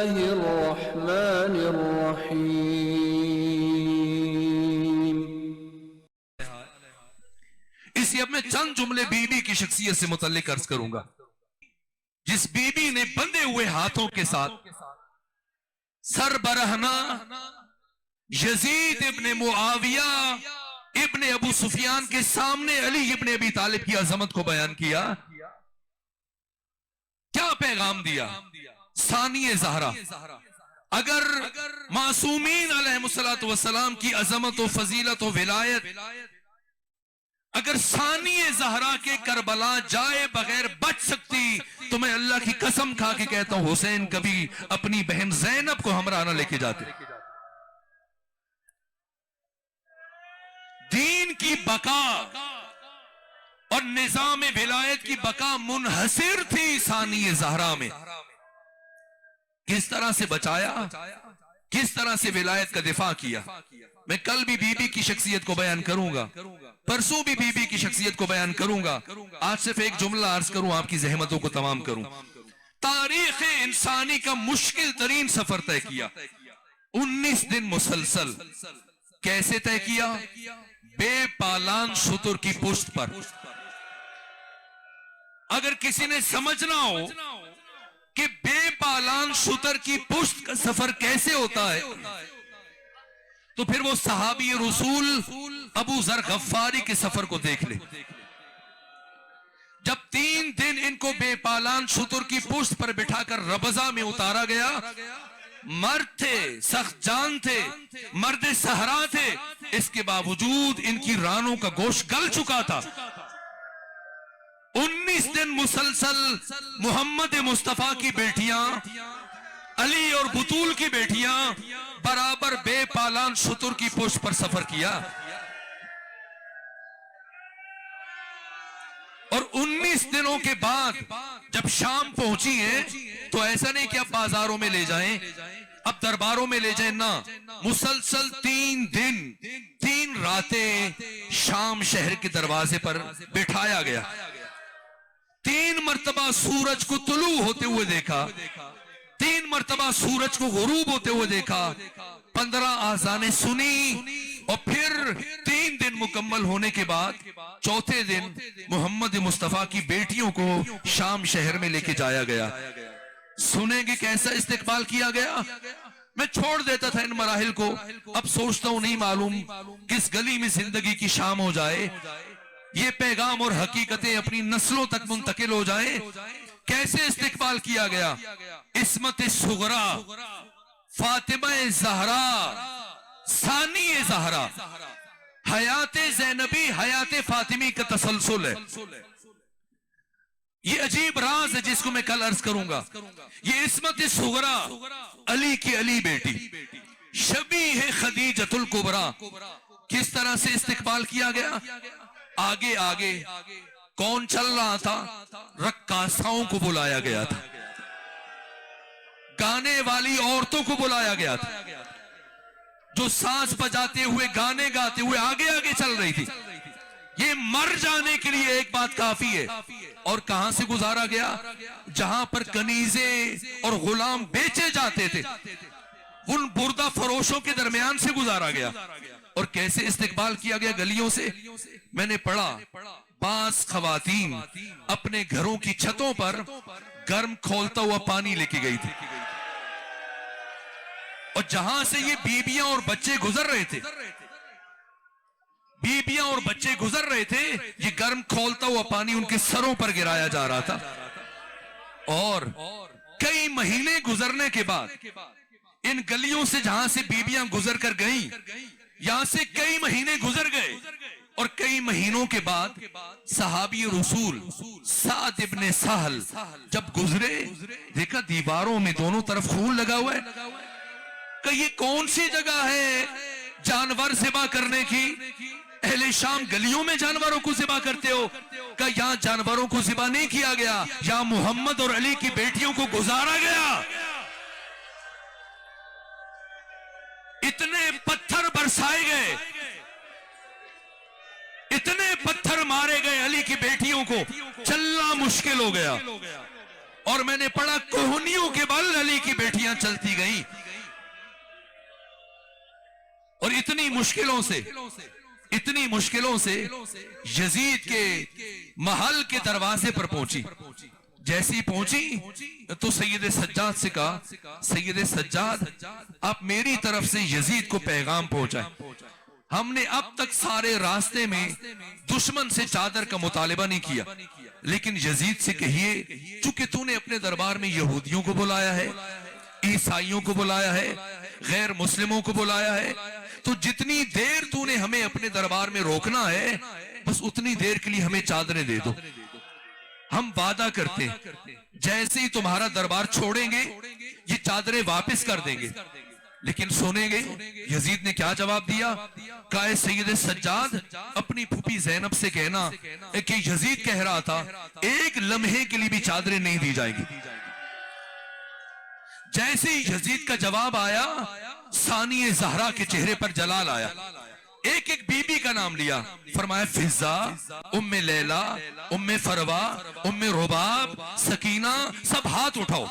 الله الرحمن الرحيم. اسی اب میں چند جملے بی بی کی شخصیت سے متعلق عرض کروں گا. جس بی بی نے بندھے ہوئے ہاتھوں کے ساتھ سر برہنہ یزید ابن معاویہ ابن ابو سفیان کے سامنے علی ابن ابی طالب کی عظمت کو بیان کیا، کیا پیغام دیا؟ ثانی زہرا. اگر معصومین علیہ السلام کی عظمت و فضیلت و ولایت اگر ثانی زہرا کے کربلا جائے بغیر بچ سکتی تو میں اللہ کی قسم کھا کے کہتا ہوں حسین کبھی اپنی بہن زینب کو ہمراہ نہ لے کے جاتے. دین کی بقا اور نظام ولایت کی بقا منحصر تھی ثانی زہرا میں. کس طرح سے بچایا، کس طرح سے ولایت کا دفاع کیا. میں کل بھی بی بی کی شخصیت کو بیان کروں گا، پرسوں بھی بی بی کی شخصیت کو بیان کروں گا. آج صرف ایک جملہ عرض کروں، آپ کی زحمتوں کو تمام کروں. تاریخ انسانی کا مشکل ترین سفر طے کیا، 19 دن مسلسل. کیسے طے کیا؟ بے پالان شتر کی پشت پر. اگر کسی نے سمجھنا ہو کہ بے پالان شتر کی پشت کا سفر کیسے ہوتا ہے تو پھر وہ صحابی رسول ابو ذر غفاری کے سفر کو دیکھ لے. جب 3 دن ان کو بے پالان شتر کی پشت پر بٹھا کر ربضہ میں اتارا گیا، مرد تھے، سخت جان تھے، مرد صحرا تھے، اس کے باوجود ان کی رانوں کا گوشت گل چکا تھا. 19 دن مسلسل محمد مصطفیٰ کی بیٹیاں، علی اور بطول کی بیٹیاں برابر بے پالان شتر کی پشت پر سفر کیا. اور 19 دنوں کے بعد جب شام پہنچی ہیں تو ایسا نہیں کہ اب بازاروں میں لے جائیں، اب درباروں میں لے جائیں، نہ، مسلسل 3 دن 3 راتیں شام شہر کے دروازے پر بٹھایا گیا. 3 مرتبہ سورج کو طلوع ہوتے ہوئے دیکھا، 3 مرتبہ سورج کو غروب ہوتے ہوئے دیکھا، 15 آذانیں سنی، اور پھر 3 دن مکمل ہونے کے بعد چوتھے دن محمد مصطفیٰ کی بیٹیوں کو شام شہر میں لے کے جایا گیا. سنیں گے کیسا استقبال کیا گیا. میں چھوڑ دیتا تھا ان مراحل کو، اب سوچتا ہوں نہیں معلوم کس گلی میں زندگی کی شام ہو جائے، یہ پیغام اور حقیقتیں اپنی نسلوں تک منتقل ہو جائیں. کیسے استقبال کیا گیا؟ عصمت صغرا، فاطمہ زہرا، ثانی زہرا، حیات زینبی حیات فاطمی کا تسلسل ہے. یہ عجیب راز ہے جس کو میں کل عرض کروں گا. یہ عصمت صغرا، علی کی علی بیٹی، شبیہ خدیجۃ الکبریٰ، کس طرح سے استقبال کیا گیا؟ آگے آگے کون چل رہا تھا؟ رقاصاؤں کو بلایا گیا تھا، گانے والی عورتوں کو بلایا گیا تھا، جو ساز بجاتے ہوئے گانے گاتے ہوئے آگے آگے چل رہی تھی. یہ مر جانے کے لیے ایک بات کافی ہے. اور کہاں سے گزارا گیا؟ جہاں پر کنیزے اور غلام بیچے جاتے تھے ان بردہ فروشوں کے درمیان سے گزارا گیا. اور کیسے استقبال کیا گیا گلیوں سے؟ میں نے پڑھا بعض خواتین اپنے گھروں کی چھتوں پر گرم کھولتا ہوا پانی لے کے گئی تھی، اور جہاں سے یہ بیبیاں اور بچے گزر رہے تھے، بیبیاں اور بچے گزر رہے تھے، یہ گرم کھولتا ہوا پانی ان کے سروں پر گرایا جا رہا تھا. اور کئی مہینے گزرنے کے بعد ان گلیوں سے جہاں سے بیبیاں گزر کر گئیں، یہاں سے کئی مہینے گزر گئے، اور کئی مہینوں کے بعد صحابی رسول سعد ابن سہل جب گزرے، دیکھا دیواروں میں دونوں طرف خون لگا ہوا ہے. کہ یہ کون سی جگہ ہے جانور ذبح کرنے کی؟ اہل شام گلیوں میں جانوروں کو ذبح کرتے ہو؟ کہ یہاں جانوروں کو ذبح نہیں کیا گیا، یہاں محمد اور علی کی بیٹیوں کو گزارا گیا. اتنے پتھر برسائے گئے، اتنے پتھر مارے گئے علی کی بیٹیوں کو، چلنا مشکل ہو گیا. اور میں نے پڑھا کوہنیوں کے بل علی کی بیٹیاں چلتی گئیں اور اتنی مشکلوں سے یزید کے محل کے دروازے پر پہنچی. جیسی پہنچی تو سید سجاد سے کہا, سید سجاد آپ میری طرف سے یزید کو پیغام پہنچائیں. ہم نے اب تک سارے راستے میں دشمن سے چادر کا مطالبہ نہیں کیا, لیکن یزید سے کہیے چونکہ تو نے اپنے دربار میں یہودیوں کو بلایا ہے, عیسائیوں کو بلایا ہے, غیر مسلموں کو بلایا ہے, تو جتنی دیر تو نے ہمیں اپنے دربار میں روکنا ہے بس اتنی دیر کے لیے ہمیں چادریں دے دو. ہم وعدہ کرتے ہیں جیسے ہی تمہارا دربار چھوڑیں گے یہ چادریں واپس کر دیں گے. لیکن سنیں گے یزید نے کیا جواب دیا؟ کہا سید سجاد اپنی پھوپھی زینب سے کہنا کہ یزید کہہ رہا تھا ایک لمحے کے لیے بھی چادریں نہیں دی جائیں گی. جیسے ہی یزید کا جواب آیا ثانی زہرا کے چہرے پر جلال آیا. ایک ایک بی بی کا نام لیا, فرمایا فضا, ام لیلا, ام فروا, ام رباب, سکینہ, سب ہاتھ اٹھاؤ,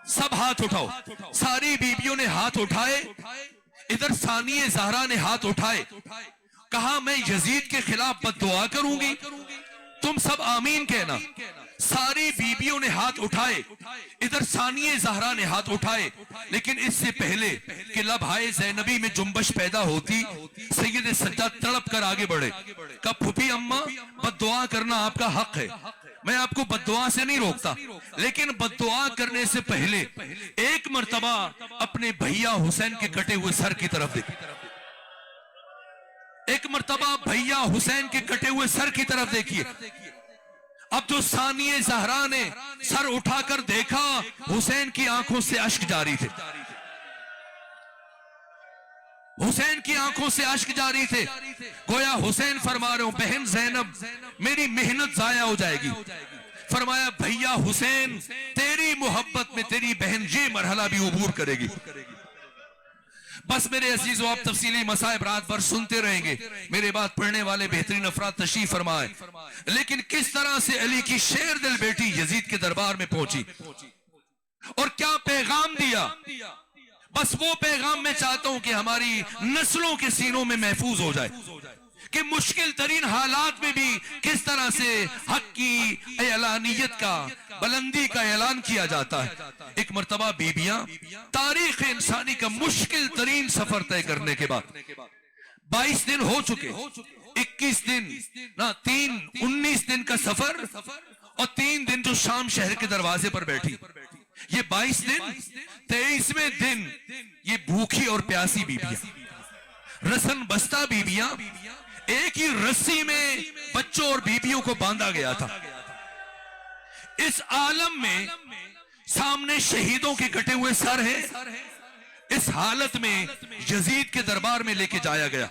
سب ہاتھ اٹھاؤ. ساری بیبیوں نے ہاتھ اٹھائے. ادھر ثانی زہرا نے ہاتھ اٹھائے. کہا میں یزید کے خلاف بد دعا کروں گی, تم سب آمین کہنا. ساری بیبیوں نے ہاتھ اٹھائے. ادھر ثانی زہرا نے ہاتھ اٹھائے. لیکن اس سے پہلے کہ لبھائے زینبی میں جنبش پیدا ہوتی سید سجاد تڑپ کر آگے بڑھے. کہا پھوپھی اماں بد دعا کرنا آپ کا حق ہے, میں آپ کو بد دعا سے نہیں روکتا, لیکن بد دعا کرنے سے پہلے ایک مرتبہ اپنے بھیا حسین کے کٹے ہوئے سر کی طرف دیکھیں. ایک مرتبہ بھیا حسین کے کٹے ہوئے سر کی طرف دیکھیے. اب جو ثانی زہرا نے سر اٹھا کر دیکھا حسین کی آنکھوں سے اشک جاری تھے, حسین کی آنکھوں سے اشک جاری تھے. گویا حسین فرما رہے ہوں بہن زینب میری محنت ضائع ہو جائے گی. فرمایا بھیا حسین تیری محبت میں تیری بہن یہ مرحلہ بھی عبور کرے گی. بس میرے عزیزو آپ تفصیلی مسائب رات بھر سنتے رہیں گے, میرے بات پڑھنے والے بہترین افراد تشریف فرمائے. لیکن کس طرح سے علی کی شیر دل بیٹی یزید کے دربار میں پہنچی اور کیا پیغام دیا, بس وہ پیغام میں چاہتا ہوں کہ ہماری نسلوں کے سینوں میں محفوظ ہو جائے کہ مشکل ترین حالات میں بھی کس طرح سے حق کی اعلانیت کا, بلندی کا اعلان کیا جاتا ہے. ایک مرتبہ بیبیاں تاریخ انسانی کا مشکل ترین سفر طے کرنے کے بعد 22 دن ہو چکے, 21 دن نہ 19 دن کا سفر اور 3 دن جو شام شہر کے دروازے پر بیٹھی, یہ 22 دن 23ویں دن یہ بھوکھی اور پیاسی بیبیاں, رسن بستہ بیبیاں, ایک ہی رسی میں بچوں اور بیبیوں کو باندھا گیا تھا. اس عالم میں سامنے شہیدوں کے کٹے ہوئے سر ہیں. اس حالت میں یزید کے دربار میں لے کے جایا گیا.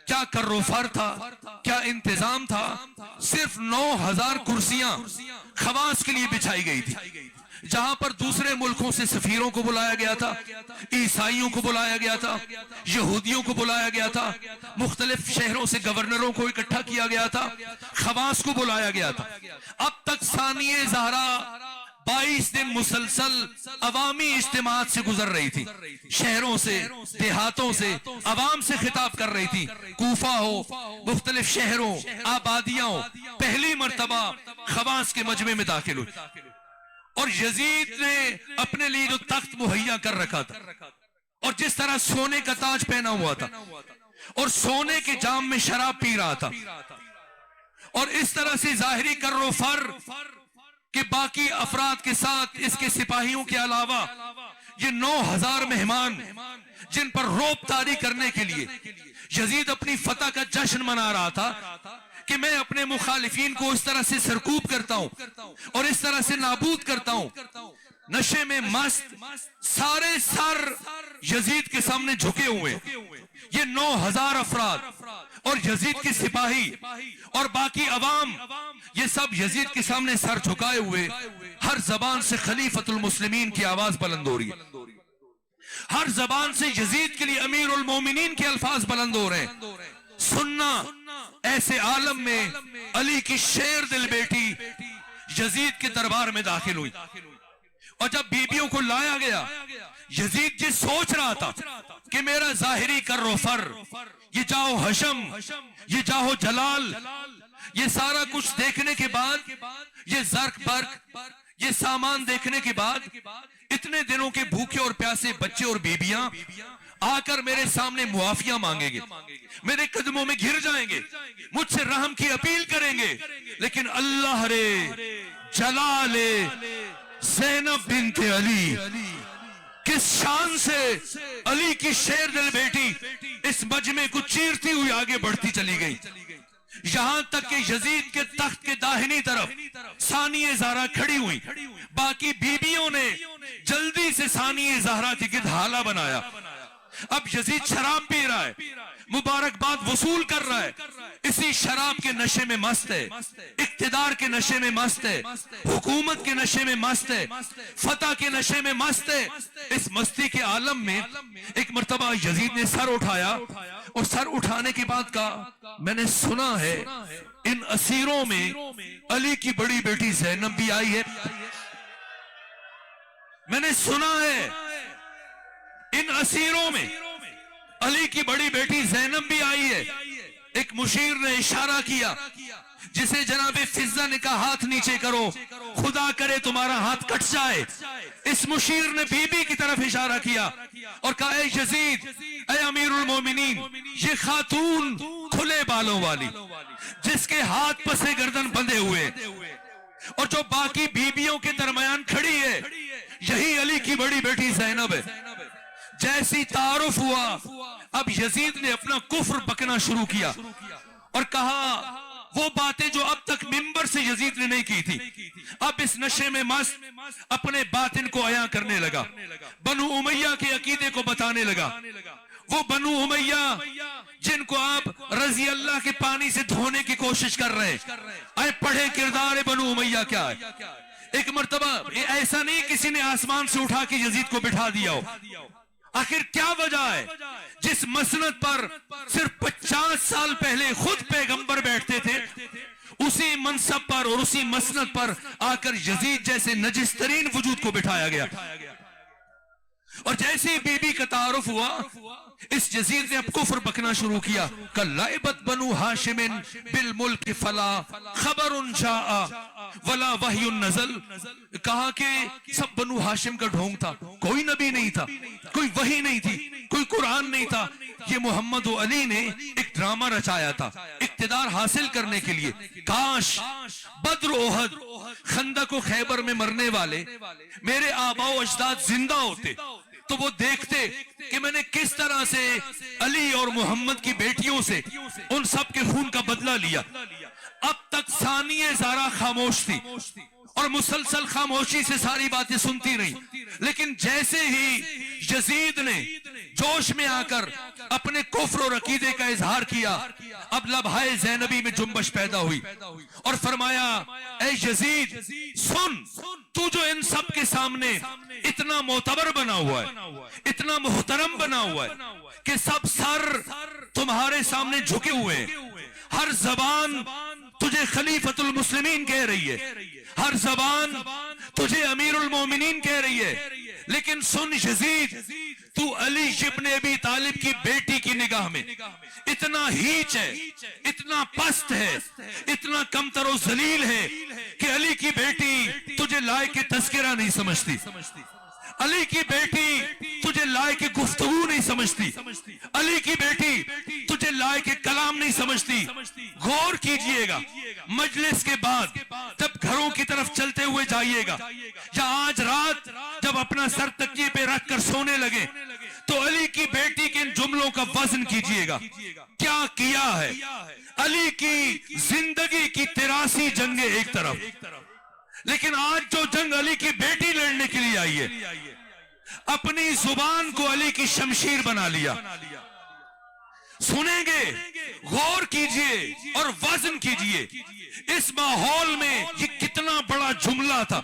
کیا کرو فر تھا, کیا انتظام تھا. صرف 9000 کرسیاں خواص کے لیے بچھائی گئی تھی. جہاں پر دوسرے ملکوں سے سفیروں کو بلایا گیا تھا, عیسائیوں کو بلایا گیا تھا, یہودیوں کو بلایا گیا تھا, مختلف شہروں سے گورنروں کو اکٹھا کیا گیا تھا, خواص کو بلایا گیا تھا. اب تک ثانی زہرا 22 دن مسلسل عوامی اجتماعات سے گزر رہی تھی, شہروں سے, دیہاتوں سے, عوام سے خطاب کر رہی تھی. کوفہ ہو, مختلف شہروں, آبادیاں ہو, پہلی مرتبہ خواص کے مجمع میں داخل ہوئی. اور یزید نے اپنے لیے جو تخت مہیا کر رکھا تھا اور جس طرح سونے کا تاج پہنا ہوا تھا اور سونے کے جام میں شراب پی رہا تھا, اور اس طرح سے ظاہری کر و فر کہ باقی افراد کے ساتھ اس کے سپاہیوں کے علاوہ یہ 9000 مہمان جن پر روب طاری کرنے کے لیے یزید اپنی فتح کا جشن منا رہا تھا کہ میں اپنے مخالفین کو اس طرح سے سرکوب کرتا ہوں اور اس طرح سے نابود کرتا ہوں. نشے میں مست سارے سر یزید کے سامنے جھکے ہوئے, یہ 9000 افراد اور یزید کے سپاہی اور باقی عوام, یہ سب یزید کے سامنے سر جھکائے ہوئے. ہر زبان سے خلیفۃ المسلمین کی آواز بلند ہو رہی ہے, ہر زبان سے یزید کے لیے امیر المومنین کے الفاظ بلند ہو رہے ہیں. سننا ایسے عالم میں علی کی شیر دل بیٹی یزید کے دربار میں داخل ہوئی. اور جب بیبیوں کو لایا گیا، یزید جس سوچ رہا تھا کہ میرا ظاہری کر و فر، یہ جاؤ حشم، یہ جاؤ جلال، یہ سارا کچھ دیکھنے کے بعد، یہ زرق برق، یہ سامان دیکھنے کے بعد، اتنے دنوں کے بھوکے اور پیاسے بچے اور بیبیاں آ کر میرے سامنے معافیاں مانگیں گے، میرے قدموں میں گر جائیں گے، مجھ سے رحم کی اپیل کریں گے، لیکن اللہ رے جلال زینب بنت علی، کس شان سے علی کی شیر دل بیٹی اس مجمع کو چیرتی ہوئی آگے بڑھتی چلی گئی، یہاں تک کہ یزید کے تخت کے داہنی طرف ثانیہ زہرا کھڑی ہوئی، باقی بیبیوں نے جلدی سے ثانیہ زہرا کی گرد حالہ بنایا۔ اب یزید شراب پی رہا ہے، مبارکباد وصول کر رہا ہے، اسی شراب کے نشے میں مست ہے، اقتدار کے نشے میں مست ہے، حکومت کے نشے میں مست ہے، فتح کے نشے میں مست ہے۔ اس مستی کے عالم میں ایک مرتبہ یزید نے سر اٹھایا، اور سر اٹھانے کے بعد کہا میں نے سنا ہے ان اسیروں میں علی کی بڑی بیٹی زینب بھی آئی ہے، میں نے سنا ہے ان اسیروں میں علی کی بڑی بیٹی زینب بھی آئی ہے۔ ایک مشیر نے اشارہ کیا، جسے جناب فضہ نے کہا ہاتھ نیچے کرو، خدا کرے تمہارا ہاتھ کٹ جائے۔ اس مشیر نے بی بی کی طرف اشارہ کیا اور کہا اے یزید، اے امیر المومنین، یہ خاتون کھلے بالوں والی جس کے ہاتھ پسے گردن بندھے ہوئے اور جو باقی بیبیوں کے درمیان کھڑی ہے، یہی علی کی بڑی بیٹی زینب ہے۔ جیسی تعارف ہوا، اب یزید نے اپنا کفر بکنا شروع کیا اور کہا وہ باتیں جو اب تک منبر سے یزید نے نہیں کی تھی، اب اس نشے میں مست اپنے باطن کو عیاں کرنے لگا، بنو امیہ کے عقیدے کو بتانے لگا۔ وہ بنو امیہ جن کو آپ رضی اللہ کے پانی سے دھونے کی کوشش کر رہے ہیں، آئے پڑھے کردار بنو امیہ کیا ہے۔ ایک مرتبہ ایسا نہیں کسی نے آسمان سے اٹھا کے یزید کو بٹھا دیا ہو، آخر کیا وجہ ہے جس مسند پر صرف 50 سال پہلے خود پیغمبر بیٹھتے تھے، اسی منصب پر اور اسی مسند پر آ کر یزید جیسے نجس ترین وجود کو بٹھایا گیا۔ اور جیسے ہی بی بی کا تعارف ہوا، اس یزید نے اب کفر بکنا شروع کیا کہ لعبت بنو ہاشم بالملک فلا خبر جاء ولا وحی نزل، کہا کہ سب بنو ہاشم کا ڈھونگ تھا، کوئی نبی نہیں تھا، کوئی وحی نہیں تھی، کوئی قرآن نہیں تھا، یہ محمد و علی نے ایک ڈرامہ رچایا تھا اقتدار حاصل کرنے کے لیے۔ کاش بدر احد خندق و خیبر میں مرنے والے میرے آباء و اجداد زندہ ہوتے تو وہ دیکھتے کہ میں نے کس طرح سے علی اور محمد کی بیٹیوں سے ان سب کے خون کا بدلہ لیا۔ اب تک ثانیہ زہرا خاموش تھی اور مسلسل خاموشی سے ساری باتیں سنتی رہی، لیکن جیسے ہی یزید نے جوش میں آ کر اپنے کفر اور عقیدے کا اظہار کیا، اب لبہائے زینبی میں جنبش پیدا ہوئی اور فرمایا اے یزید سن، تو جو ان سب کے سامنے اتنا معتبر بنا ہوا ہے، اتنا محترم بنا ہوا ہے کہ سب سر تمہارے سامنے جھکے ہوئے ہیں، ہر زبان تجھے خلیفۃ المسلمین کہہ رہی ہے، ہر زبان تجھے امیر المومنین کہہ رہی ہے، لیکن سن یزید، تو علی ابن ابی طالب کی بیٹی کی نگاہ میں اتنا ہیچ ہے، اتنا پست ہے، اتنا کمتر و ذلیل ہے کہ علی کی بیٹی تجھے لائق تذکرہ نہیں سمجھتی، علی کی بیٹی تجھے لائق گفتگو نہیں سمجھتی، علی کی بیٹی تجھے لائق کلام نہیں سمجھتی۔ غور کیجئے گا، مجلس کے بعد جب گھروں کی طرف چلتے ہوئے جائیے گا یا آج رات جب اپنا سر تکیے پہ رکھ کر سونے لگے تو علی کی بیٹی کے ان جملوں کا وزن کیجئے گا، کیا کیا ہے۔ علی کی زندگی کی 83 جنگیں ایک طرف، لیکن آج جو جنگ علی کی بیٹی لڑنے کے لیے آئی ہے، اپنی زبان کو علی کی شمشیر بنا لیا۔ سنیں گے، غور کیجئے اور وزن کیجئے، اس ماحول میں یہ کتنا بڑا جملہ تھا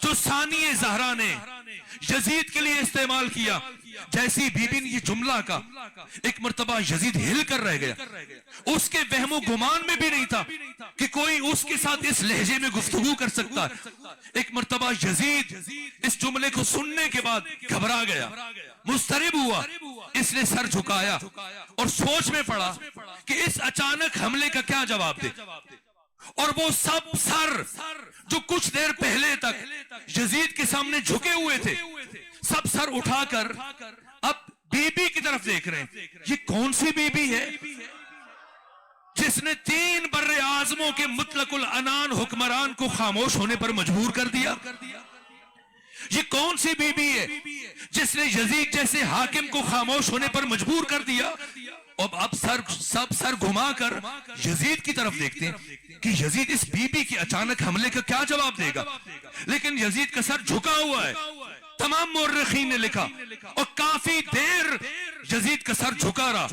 جو ثانی زہرا نے یزید کے لیے استعمال کیا. جیسی بی بی نے یہ جملہ کا ایک مرتبہ یزید ہل کر رہ گیا. اس کے وہم و گمان میں بھی نہیں تھا کہ کوئی اس کے ساتھ اس لہجے میں گفتگو کر سکتا ہے. ایک مرتبہ یزید اس جملے کو سننے کے بعد گھبرا گیا, مضطرب ہوا. اس نے سر جھکایا اور سوچ میں پڑا کہ اس اچانک حملے کا کیا جواب دے. اور وہ سب سر جو کچھ دیر پہلے تک یزید کے سامنے جھکے ہوئے تھے, سب سر اٹھا کر اب بی بی کی طرف دیکھ رہے ہیں. یہ کون سی بی بی ہے جس نے 3 بر اعظموں کے مطلق العنان حکمران کو خاموش ہونے پر مجبور کر دیا؟ یہ کون سی بی بی ہے جس نے یزید جیسے حاکم کو خاموش ہونے پر مجبور کر دیا؟ اب سب سر گھما کر یزید کی طرف دیکھتے ہیں کہ یزید اس بی بی کے اچانک حملے کا کیا جواب دے گا. لیکن یزید کا سر جھکا ہوا ہے. تمام مورخین نے لکھا اور کافی دیر یزید کا سر جھکا رہا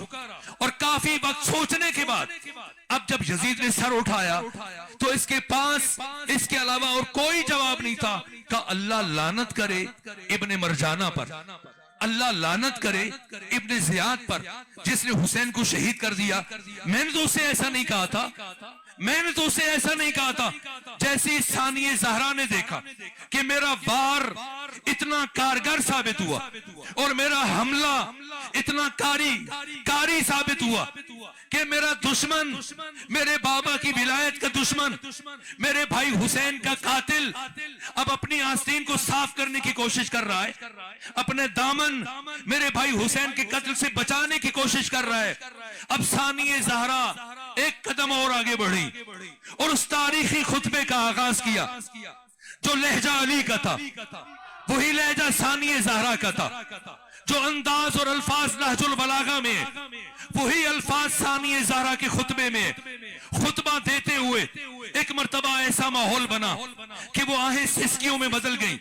اور کافی وقت سوچنے کے بعد اب جب یزید نے سر اٹھایا تو اس کے پاس اس کے علاوہ اور کوئی جواب نہیں تھا. کہا اللہ لعنت کرے ابن مرجانہ پر, اللہ لعنت کرے ابن زیاد پر جس نے حسین کو شہید کر دیا. میں نے تو اسے ایسا نہیں کہا تھا, میں نے تو اسے ایسا نہیں کہا تھا. جیسی ثانی زہرا نے دیکھا کہ میرا وار اتنا کارگر ثابت ہوا اور میرا حملہ اتنا کاری ثابت ہوا کہ میرا دشمن, میرے بابا کی ولایت کا دشمن, میرے بھائی حسین کا قاتل اب اپنی آستین کو صاف کرنے کی کوشش کر رہا ہے, اپنے دامن میرے بھائی حسین کے قتل سے بچانے کی کوشش کر رہا ہے. اب ثانی زہرا ایک قدم اور آگے بڑھی اور اس تاریخی خطبے کا آغاز کیا جو لہجہ علی کا تھا, وہی لہجہ ثانی زہرا کا تھا. جو انداز اور الفاظ نہج البلاغہ میں, وہی الفاظ ثانی زہرا کے خطبے میں. خطبہ دیتے ہوئے ایک مرتبہ ایسا ماحول بنا کہ وہ آہیں سسکیوں میں بدل گئیں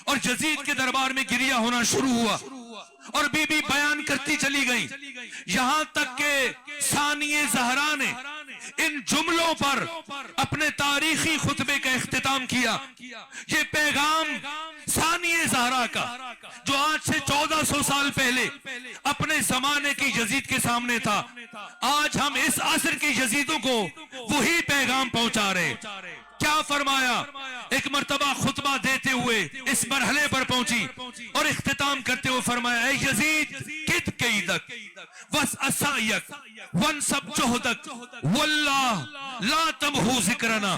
اور یزید کے دربار میں گریہ ہونا شروع ہوا اور بی بی بیان کرتی چلی گئی, یہاں تک کہ ثانی زہرا نے ان جملوں پر اپنے تاریخی خطبے کا اختتام کیا. یہ پیغام ثانی زہرا کا جو آج سے 1400 سال پہلے اپنے زمانے کی یزید کے سامنے تھا, آج ہم اس عصر کے یزیدوں کو وہی پیغام پہنچا رہے. کیا فرمایا؟ ایک مرتبہ خطبہ دیتے ہوئے اس مرحلے پر پہنچی اور اختتام کرتے ہوئے فرمایا, اے یزید کد قیدک وس اسائیک ونصب جہدک واللہ لا تمہو ذکرنا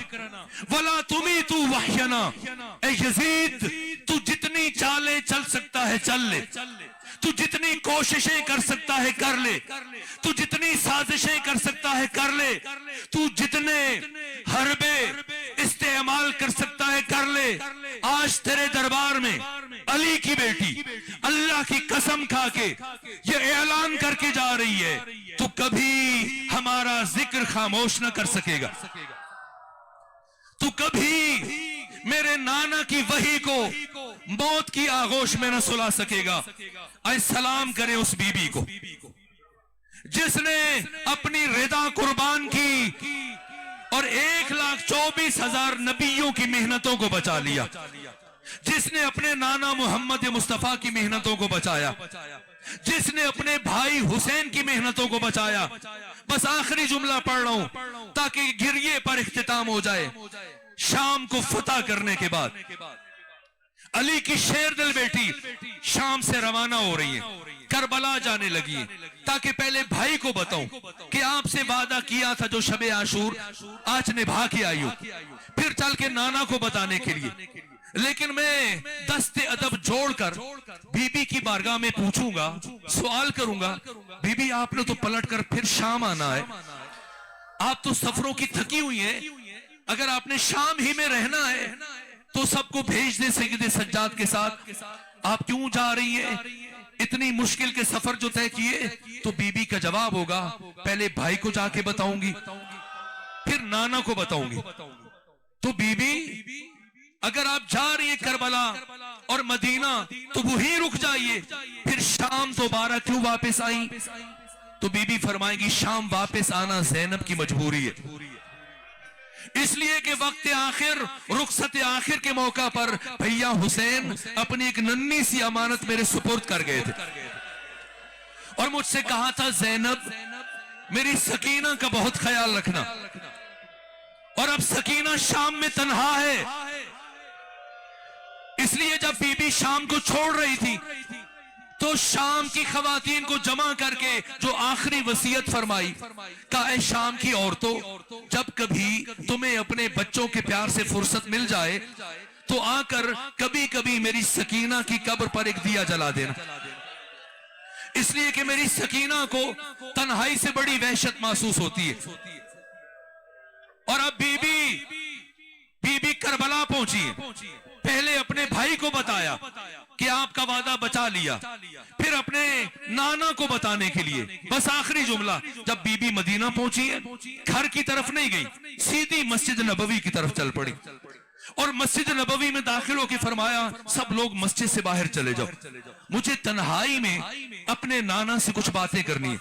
ولا تمیتو وحینا. اے یزید تو جتنی چالیں چل سکتا ہے چل لے, تو جتنی کوششیں کر سکتا ہے کر لے, تو جتنی سازشیں کر سکتا ہے کر لے, تو جتنے حربے استعمال کر سکتا ہے کر لے. آج تیرے دربار میں علی کی بیٹی اللہ کی قسم کھا کے یہ اعلان کر کے جا رہی ہے تو کبھی ہمارا ذکر خاموش نہ کر سکے گا, تو کبھی میرے نانا کی وحی کو موت کی آغوش میں نہ سلا سکے گا. اے سلام کرے اس بی بی کو جس نے اپنی رضا قربان کی اور 1,24,000 نبیوں کی محنتوں کو بچا لیا, جس نے اپنے نانا محمد مصطفیٰ کی محنتوں کو بچایا, جس نے اپنے بھائی حسین کی محنتوں کو بچایا. بس آخری جملہ پڑھ رہا ہوں تاکہ گریے پر اختتام ہو جائے. شام کو فتح کرنے کے بعد علی کی شیر دل بیٹی شام سے روانہ ہو رہی ہے, کربلا جانے لگی ہے تاکہ پہلے بھائی کو بتاؤں کہ آپ سے وعدہ کیا تھا جو شب عاشور آج نبھا کے آئی ہوں, پھر چل کے نانا کو بتانے کے لیے. لیکن میں دست ادب جوڑ کر بی بی کی بارگاہ میں پوچھوں گا, سوال کروں گا, بی بی آپ نے تو پلٹ کر پھر شام آنا ہے, آپ تو سفروں کی تھکی ہوئی ہیں, اگر آپ نے شام ہی میں رہنا ہے تو سب کو بھیج دے سید سجاد کے ساتھ, آپ کیوں جا رہی ہیں اتنی مشکل کے سفر جو طے کیے؟ تو بی بی کا جواب ہوگا, پہلے بھائی کو جا کے بتاؤں گی پھر نانا کو بتاؤں گی. تو بی بی اگر آپ جا رہی ہیں کربلا اور مدینہ تو وہی رک جائیے, پھر شام دوبارہ کیوں واپس آئیں؟ تو بی بی فرمائے گی شام واپس آنا زینب کی مجبوری ہے. اس لیے کہ وقت آخر رخصت آخر کے موقع پر بھیا حسین اپنی ایک ننھی سی امانت میرے سپرد کر گئے تھے اور مجھ سے کہا تھا زینب میری سکینہ کا بہت خیال رکھنا. اور اب سکینہ شام میں تنہا ہے، اس لیے جب بی بی شام کو چھوڑ رہی تھی تو شام کی خواتین کو جمع کر کے جو آخری وصیت فرمائی، کہا اے شام کی عورتوں، جب کبھی تمہیں اپنے بچوں کے پیار سے فرصت مل جائے تو آ کر کبھی کبھی میری سکینہ کی قبر پر ایک دیا جلا دینا، اس لیے کہ میری سکینہ کو تنہائی سے بڑی وحشت محسوس ہوتی ہے. اور اب بی بی کربلا پہنچی ہے، پہلے اپنے بھائی کو بتایا کہ آپ کا وعدہ بچا لیا، پھر اپنے نانا کو بتانے کے لیے بس آخری جملہ جب بی بی مدینہ پہنچی ہے گھر کی طرف نہیں گئی، سیدھی مسجد نبوی کی طرف چل پڑی اور مسجد نبوی میں داخل ہو کے فرمایا سب لوگ مسجد سے باہر چلے جاؤ، مجھے تنہائی میں اپنے نانا سے کچھ باتیں کرنی ہے.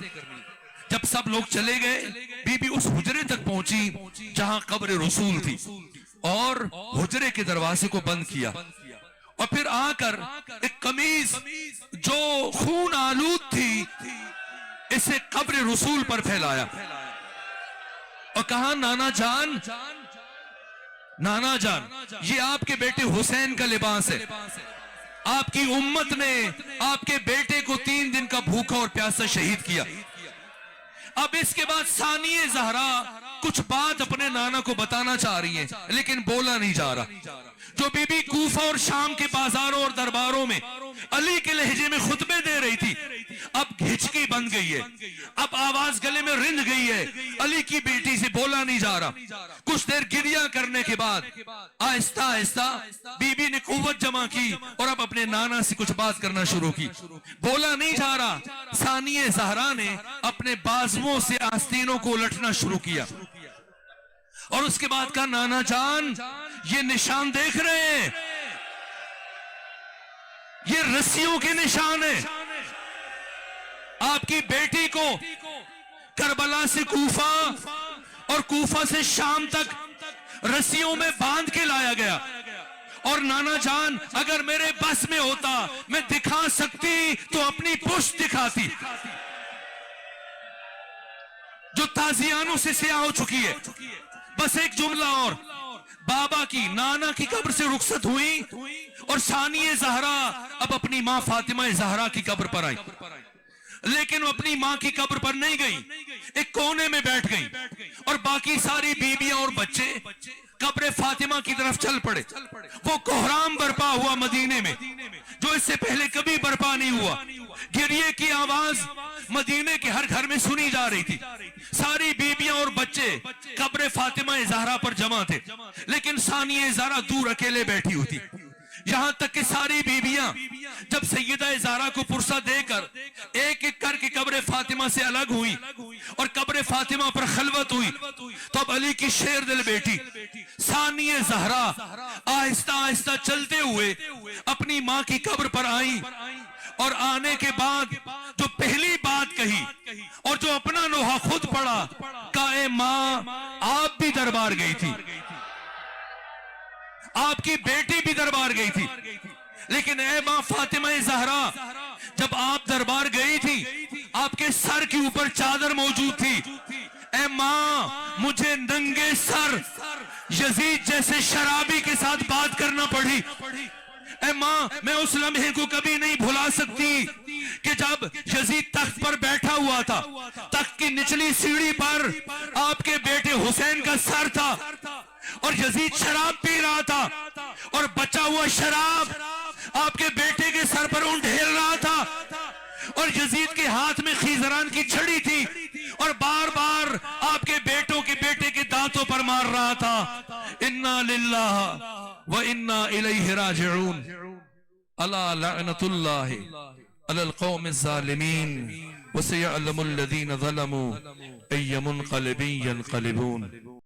جب سب لوگ چلے گئے بی بی اس حجرے تک پہنچی جہاں قبر رسول تھی اور حجرے کے دروازے کو بند کیا اور پھر آ کر ایک قمیض جو خون آلود تھی اسے قبر رسول پر پھیلایا اور کہا نانا جان یہ آپ کے بیٹے حسین کا لباس ہے، آپ کی امت نے آپ کے بیٹے کو 3 دن کا بھوکا اور پیاسا شہید کیا. اب اس کے بعد ثانیہ زہرا کچھ بات اپنے نانا کو بتانا چاہ رہی ہیں لیکن بولا نہیں جا رہا. جو بی بی کوفہ اور شام کے بازاروں اور درباروں میں علی کے لہجے میں خطبے دے رہی تھی اب گھچکی بن گئی ہے، اب آواز گلے میں رند گئی ہے، علی کی بیٹی سے بولا نہیں جا رہا. کچھ دیر گریہ کرنے کے بعد آہستہ آہستہ بی بی نے قوت جمع کی اور اب اپنے نانا سے کچھ بات کرنا شروع کی. بولا نہیں جا رہا. ثانیہ زہرا نے اپنے بازوؤں سے آستینوں کو الٹنا شروع کیا اور اس کے بعد کہا نانا جان یہ نشان دیکھ رہے ہیں، یہ رسیوں کے نشان ہیں. آپ کی بیٹی کو کربلا سے کوفہ اور کوفہ سے شام تک رسیوں میں باندھ کے لایا گیا اور نانا جان اگر میرے بس میں ہوتا میں دکھا سکتی تو اپنی پشت دکھاتی جو تازیانوں سے سیاہ ہو چکی ہے. بس ایک جملہ اور، بابا کی نانا کی قبر سے رخصت ہوئی اور ثانیہ زہرا اب اپنی ماں فاطمہ زہرا کی قبر پر آئی، لیکن وہ اپنی ماں کی قبر پر نہیں گئی، ایک کونے میں بیٹھ گئی اور باقی ساری بیویاں اور بچے قبر فاطمہ کی طرف چل پڑے. وہ کوہرام برپا ہوا مدینے میں جو اس سے پہلے کبھی برپا نہیں ہوا. گریے کی آواز مدینے کے ہر گھر میں سنی جا رہی تھی. ساری بیویاں اور بچے قبر فاطمہ زہرا پر جمع تھے لیکن ثانیہ زہرا دور اکیلے بیٹھی ہوتی. یہاں تک کہ ساری بیویاں جب سیدہ زہرا کو پرسہ دے کر ایک ایک کر کے قبر فاطمہ سے الگ ہوئی اور قبر فاطمہ پر خلوت ہوئی تو اب علی کی شیر دل بیٹی ثانیہ زہرا آہستہ آہستہ چلتے ہوئے اپنی ماں کی قبر پر آئیں اور آنے کے بعد جو پہلی بات کہی اور جو اپنا نوحہ خود پڑھا کہا اے ماں آپ بھی دربار گئی تھی، آپ کی بیٹی بھی دربار گئی تھی، لیکن اے ماں فاطمہ زہرا جب آپ دربار گئی تھی آپ کے سر کے اوپر چادر موجود تھی. اے ماں مجھے ننگے سر یزید جیسے شرابی کے ساتھ بات کرنا پڑی. اے ماں میں اس لمحے کو کبھی نہیں بھلا سکتی کہ جب یزید تخت پر بیٹھا ہوا تھا، تخت کی نچلی سیڑھی پر آپ کے بیٹے حسین کا سر تھا اور یزید شراب پی رہا تھا اور بچا ہوا شراب آپ کے بیٹے کے سر پر ڈھیل رہا تھا اور یزید کے ہاتھ میں خیزران کی چھڑی تھی اور بار بار آپ کے بیٹوں کے بیٹے کے دانتوں پر مار رہا تھا. انا للہ وَإِنَّا إِلَيْهِ رَاجِعُونَ. أَلَا لَعْنَةُ اللَّهِ عَلَى الْقَوْمِ الظَّالِمِينَ وَسَيَعْلَمُ الَّذِينَ ظَلَمُوا أَيَّ مُنْقَلِبٍ يَنْقَلِبُونَ.